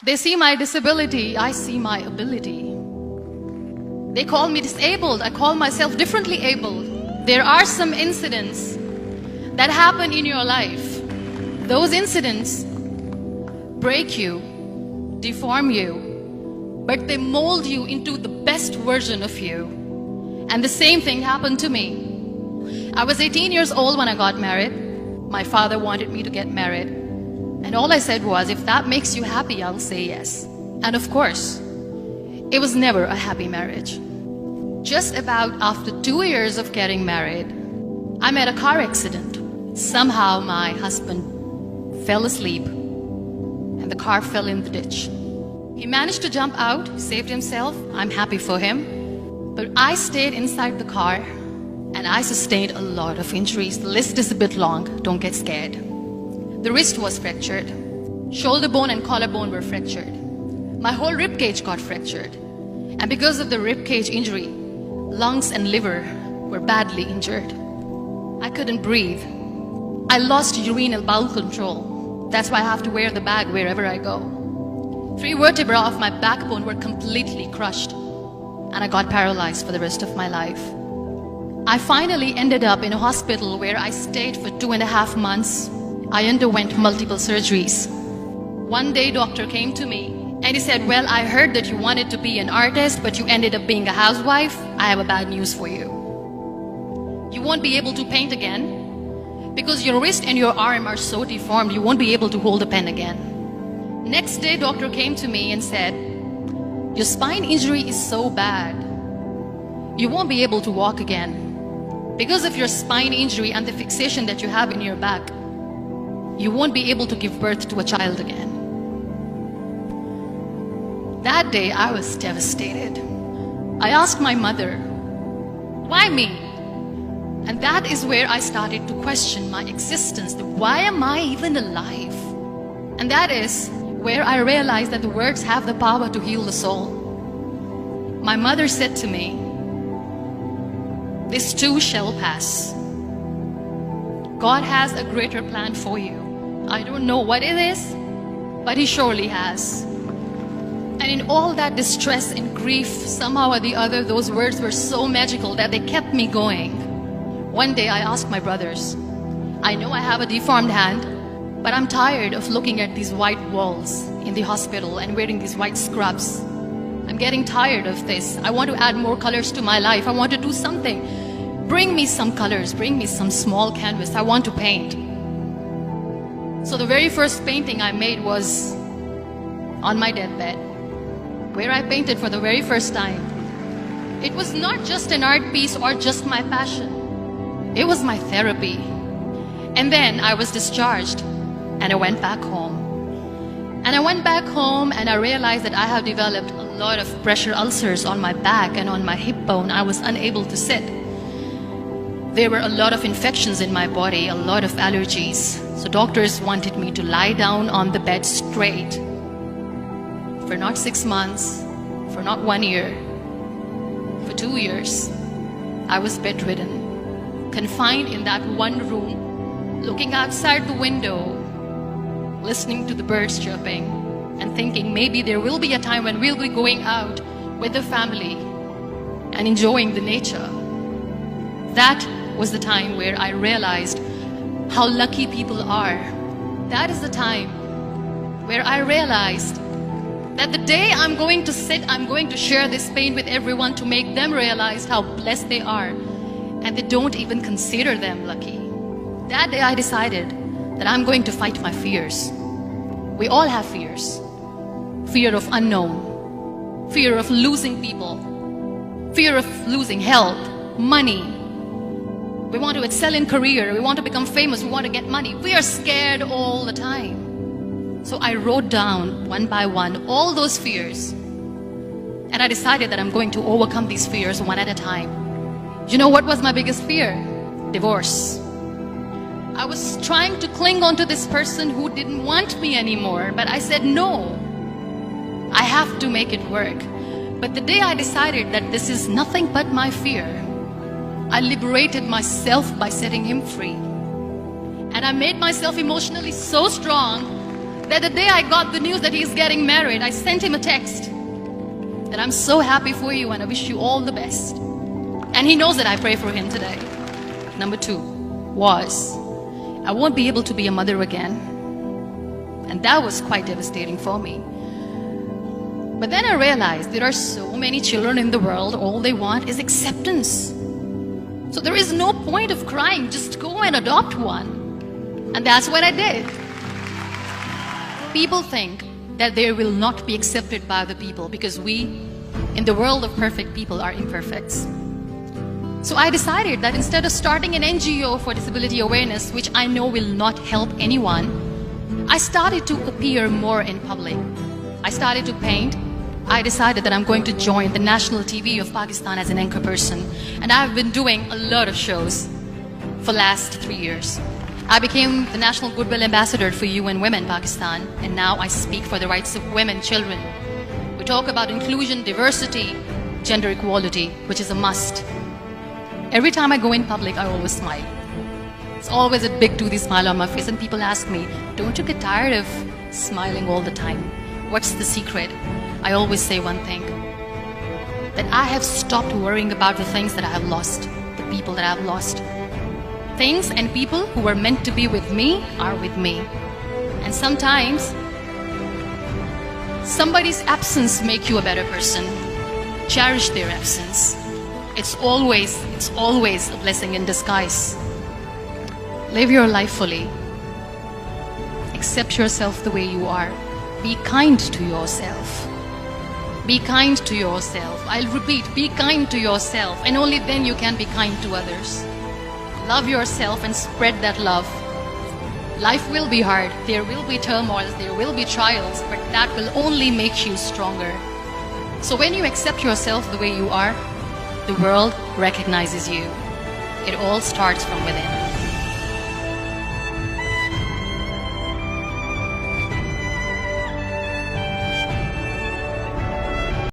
They see my disability, I see my ability. They call me disabled, I call myself differently abled. There are some incidents that happen in your life. Those incidents break you, deform you, but they mold you into the best version of you. And the same thing happened to me. I was 18 years old when I got married. My father wanted me to get married. And all I said was, if that makes you happy, I'll say yes. And of course, it was never a happy marriage. Just about after 2 years of getting married, I met a car accident. Somehow my husband fell asleep and the car fell in the ditch. He managed to jump out, saved himself. I'm happy for him. But I stayed inside the car and I sustained a lot of injuries. The list is a bit long, don't get scared. The wrist was fractured. Shoulder bone and collarbone were fractured. My whole rib cage got fractured. And because of the rib cage injury, lungs and liver were badly injured. I couldn't breathe. I lost urinary bowel control. That's why I have to wear the bag wherever I go. 3 vertebrae of my backbone were completely crushed. And I got paralyzed for the rest of my life. I finally ended up in a hospital where I stayed for 2.5 months. I underwent multiple surgeries. One day, doctor came to me and he said, well, I heard that you wanted to be an artist, but you ended up being a housewife. I have a bad news for you. You won't be able to paint again because your wrist and your arm are so deformed, you won't be able to hold a pen again. Next day, doctor came to me and said, your spine injury is so bad, you won't be able to walk again. Because of your spine injury and the fixation that you have in your back, you won't be able to give birth to a child again. That day, I was devastated. I asked my mother, why me? And that is where I started to question my existence. Why am I even alive? And that is where I realized that the words have the power to heal the soul. My mother said to me, this too shall pass. God has a greater plan for you. I don't know what it is, but He surely has. And in all that distress and grief, somehow or the other, those words were so magical that they kept me going. One day I asked my brothers, I know I have a deformed hand, but I'm tired of looking at these white walls in the hospital and wearing these white scrubs. I'm getting tired of this. I want to add more colors to my life. I want to do something. Bring me some colors. Bring me some small canvas. I want to paint. So the very first painting I made was on my deathbed, where I painted for the very first time. It was not just an art piece or just my passion. It was my therapy. And then I was discharged and I went back home. And I went back home and I realized that I have developed a lot of pressure ulcers on my back and on my hip bone. I was unable to sit. There were a lot of infections in my body, a lot of allergies. So doctors wanted me to lie down on the bed straight for not 6 months, for not 1 year, for 2 years. I was bedridden, confined in that one room, looking outside the window, listening to the birds chirping and thinking maybe there will be a time when we'll be going out with the family and enjoying the nature. That was the time where I realized how lucky people are. That is the time where I realized that the day I'm going to sit, I'm going to share this pain with everyone to make them realize how blessed they are, and they don't even consider them lucky. That day I decided that I'm going to fight my fears. We all have fears. Fear of unknown, fear of losing people, fear of losing health, money. We want to excel in career, we want to become famous, we want to get money. We are scared all the time. So I wrote down one by one all those fears. And I decided that I'm going to overcome these fears one at a time. You know what was my biggest fear? Divorce. I was trying to cling on to this person who didn't want me anymore, but I said no. I have to make it work. But the day I decided that this is nothing but my fear, I liberated myself by setting him free. And I made myself emotionally so strong that the day I got the news that he's getting married, I sent him a text that I'm so happy for you and I wish you all the best. And he knows that I pray for him today. Number 2 was, I won't be able to be a mother again. And that was quite devastating for me. But then I realized there are so many children in the world, all they want is acceptance. So there is no point of crying, just go and adopt one. And that's what I did. People think that they will not be accepted by the people because we, in the world of perfect people, are imperfects. So I decided that instead of starting an NGO for disability awareness, which I know will not help anyone, I started to appear more in public. I started to paint. I decided that I'm going to join the national TV of Pakistan as an anchor person. And I've been doing a lot of shows for the last 3 years. I became the National Goodwill Ambassador for UN Women Pakistan, and now I speak for the rights of women, children. We talk about inclusion, diversity, gender equality, which is a must. Every time I go in public, I always smile. It's always a big toothy smile on my face, and people ask me, don't you get tired of smiling all the time? What's the secret? I always say one thing, that I have stopped worrying about the things that I have lost, the people that I have lost. Things and people who were meant to be with me are with me. And sometimes, somebody's absence makes you a better person. Cherish their absence. It's always a blessing in disguise. Live your life fully. Accept yourself the way you are. Be kind to yourself. Be kind to yourself. I'll repeat, be kind to yourself, and only then you can be kind to others. Love yourself and spread that love. Life will be hard. There will be turmoils, there will be trials, but that will only make you stronger. So when you accept yourself the way you are, the world recognizes you. It all starts from within.